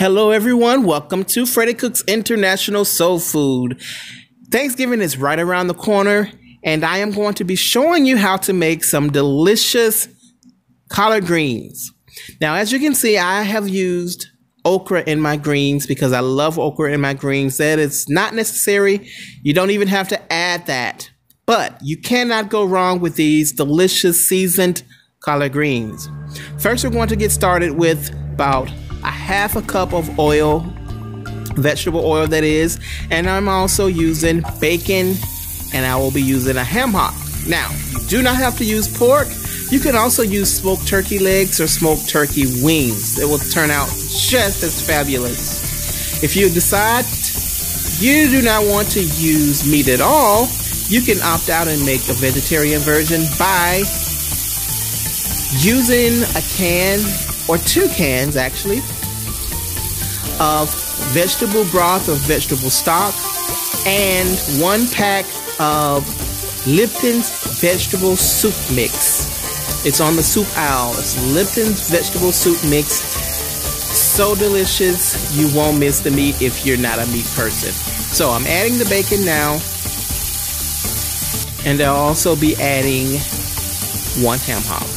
Hello everyone, welcome to Freddy Cook's International Soul Food. Thanksgiving is right around the corner and I am going to be showing you how to make some delicious collard greens. Now as you can see, I have used okra in my greens because I love okra in my greens. That is not necessary. You don't even have to add that. But you cannot go wrong with these delicious seasoned collard greens. First we're going to get started with about a half a cup of oil, vegetable oil that is, and I'm also using bacon and I will be using a ham hock. Now, you do not have to use pork. You can also use smoked turkey legs or smoked turkey wings. It will turn out just as fabulous. If you decide you do not want to use meat at all, you can opt out and make a vegetarian version by using a can or 2 cans actually of vegetable broth or vegetable stock and 1 pack of Lipton's vegetable soup mix. It's on the soup aisle. It's Lipton's vegetable soup mix. So delicious, you won't miss the meat if you're not a meat person. So I'm adding the bacon now, and I'll also be adding 1 ham hock.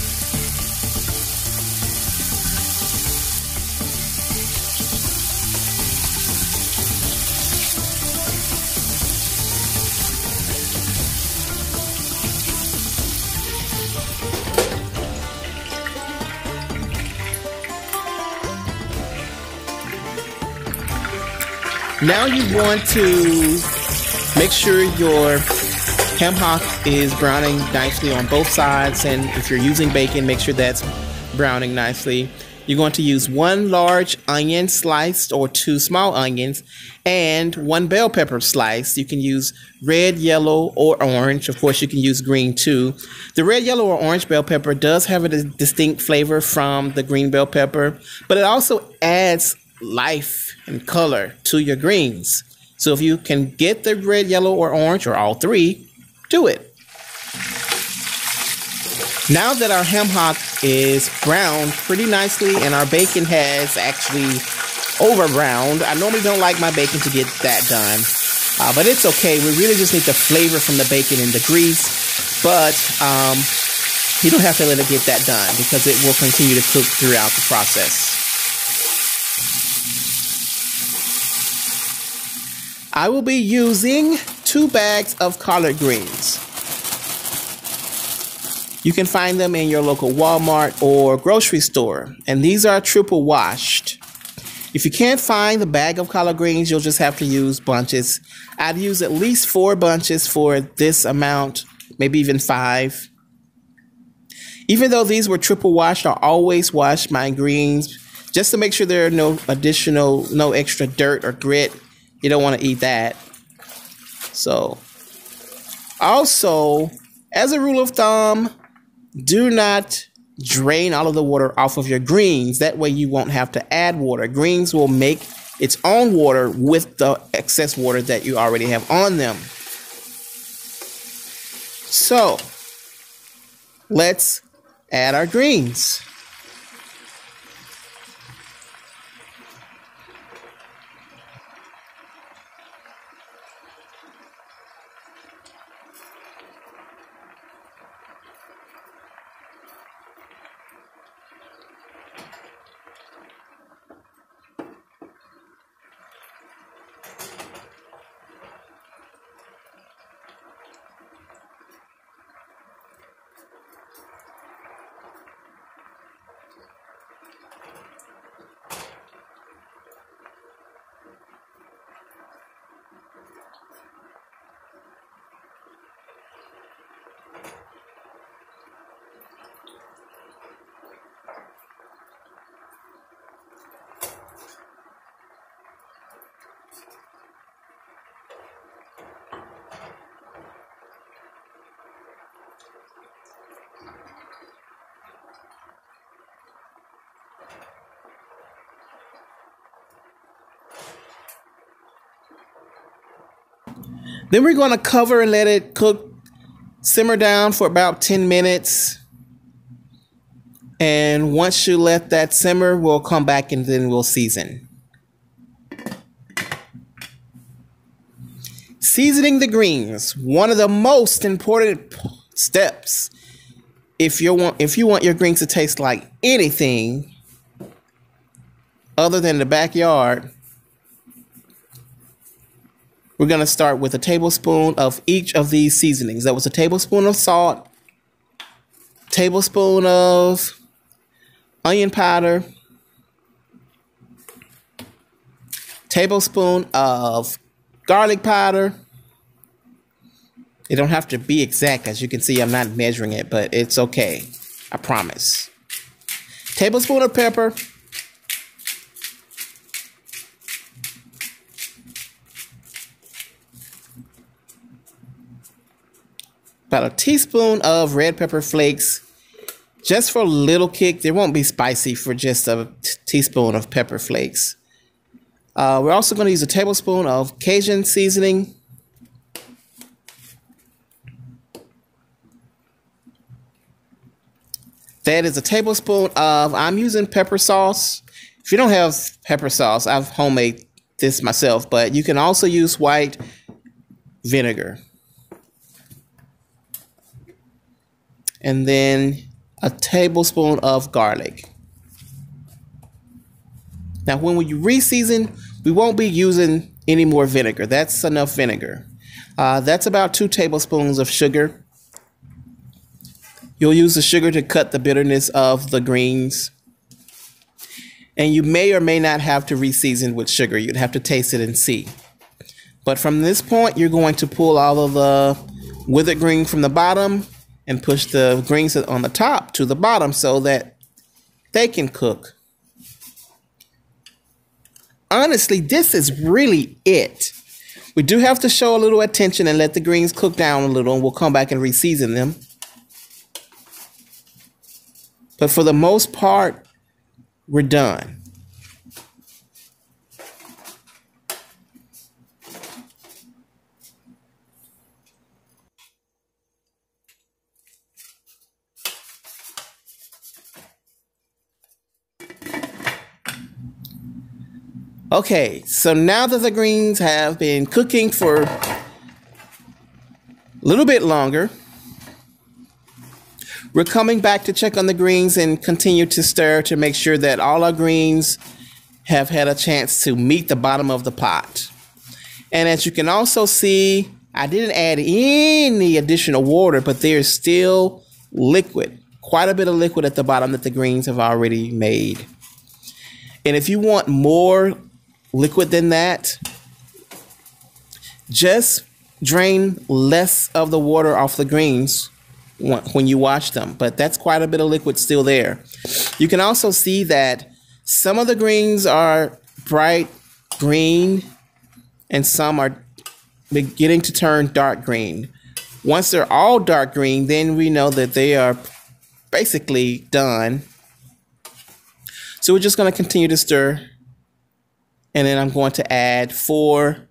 Now you want to make sure your ham hock is browning nicely on both sides, and if you're using bacon, make sure that's browning nicely. You're going to use 1 large onion sliced or 2 small onions and 1 bell pepper sliced. You can use red, yellow, or orange. Of course, you can use green too. The red, yellow, or orange bell pepper does have a distinct flavor from the green bell pepper, but it also adds life and color to your greens. So if you can get the red, yellow, or orange, or all 3, do it. Now that our ham hock is browned pretty nicely and our bacon has actually over browned, I normally don't like my bacon to get that done, but it's okay. We really just need the flavor from the bacon and the grease, but you don't have to let it get that done because it will continue to cook throughout the process. I will be using 2 bags of collard greens. You can find them in your local Walmart or grocery store, and these are triple washed. If you can't find the bag of collard greens, you'll just have to use bunches. I'd use at least 4 bunches for this amount, maybe even 5. Even though these were triple washed, I always wash my greens just to make sure there are no extra dirt or grit. You don't want to eat that. So, also, as a rule of thumb, do not drain all of the water off of your greens. That way you won't have to add water. Greens will make its own water with the excess water that you already have on them. So, let's add our greens. Then we're going to cover and let it cook, simmer down for about 10 minutes. And once you let that simmer, we'll come back and then we'll season. Seasoning the greens, one of the most important steps. If you want your greens to taste like anything other than the backyard, we're going to start with a tablespoon of each of these seasonings. That was a tablespoon of salt, tablespoon of onion powder, tablespoon of garlic powder. It don't have to be exact. As you can see, I'm not measuring it, but it's okay. I promise. Tablespoon of pepper. About a teaspoon of red pepper flakes. Just for a little kick. They won't be spicy for just a teaspoon of pepper flakes. We're also going to use a tablespoon of Cajun seasoning. That is a tablespoon of, I'm using pepper sauce. If you don't have pepper sauce, I've homemade this myself, but you can also use white vinegar. And then a tablespoon of garlic. Now, when we re-season, we won't be using any more vinegar. That's enough vinegar. That's about 2 tablespoons of sugar. You'll use the sugar to cut the bitterness of the greens. And you may or may not have to re-season with sugar. You'd have to taste it and see. But from this point, you're going to pull all of the withered green from the bottom and push the greens on the top to the bottom so that they can cook. Honestly, this is really it. We do have to show a little attention and let the greens cook down a little, and we'll come back and re-season them. But for the most part, we're done. Okay, so now that the greens have been cooking for a little bit longer, we're coming back to check on the greens and continue to stir to make sure that all our greens have had a chance to meet the bottom of the pot. And as you can also see, I didn't add any additional water, but there's still liquid, quite a bit of liquid at the bottom that the greens have already made. And if you want more liquid than that, just drain less of the water off the greens when you wash them, but that's quite a bit of liquid still there. You can also see that some of the greens are bright green and some are beginning to turn dark green. Once they're all dark green, then we know that they are basically done. So we're just going to continue to stir, and then I'm going to add 4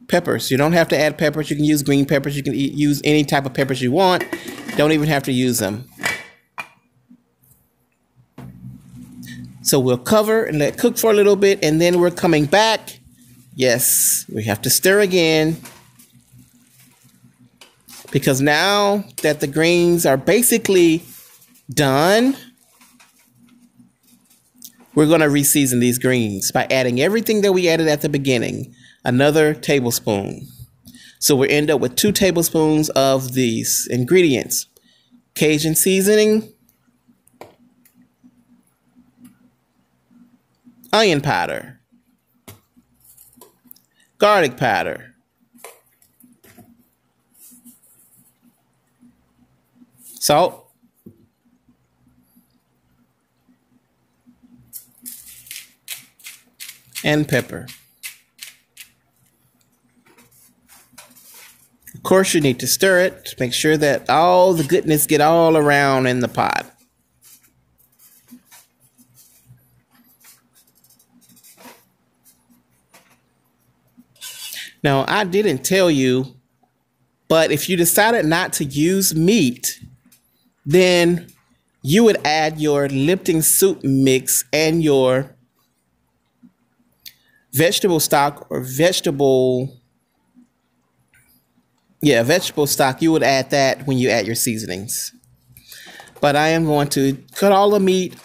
peppers. You don't have to add peppers. You can use green peppers. You can use any type of peppers you want. Don't even have to use them. So we'll cover and let it cook for a little bit, and then we're coming back. Yes, we have to stir again, because now that the greens are basically done, we're going to re-season these greens by adding everything that we added at the beginning. Another tablespoon. So we end up with 2 tablespoons of these ingredients. Cajun seasoning, onion powder, garlic powder, salt, and pepper. Of course, you need to stir it to make sure that all the goodness get all around in the pot. Now, I didn't tell you, but if you decided not to use meat, then you would add your Lipton soup mix and your vegetable stock or vegetable stock, you would add that when you add your seasonings. But I am going to cut all the meat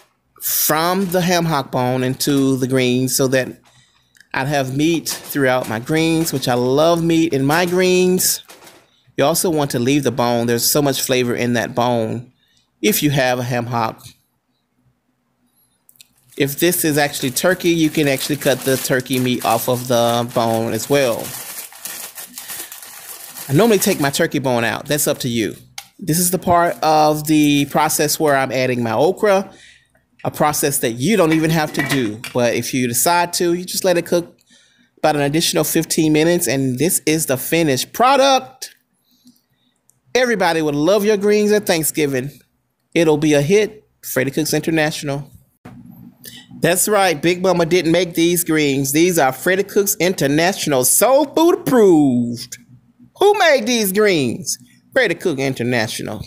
from the ham hock bone into the greens so that I'd have meat throughout my greens, which I love meat in my greens. You also want to leave the bone. There's so much flavor in that bone if you have a ham hock. If this is actually turkey, you can actually cut the turkey meat off of the bone as well. I normally take my turkey bone out. That's up to you. This is the part of the process where I'm adding my okra, a process that you don't even have to do. But if you decide to, you just let it cook about an additional 15 minutes, and this is the finished product. Everybody would love your greens at Thanksgiving. It'll be a hit. Freddy Cooks International. That's right, Big Mama didn't make these greens. These are Freddy Cooks International Soul Food approved. Who made these greens? Freddy Cook International.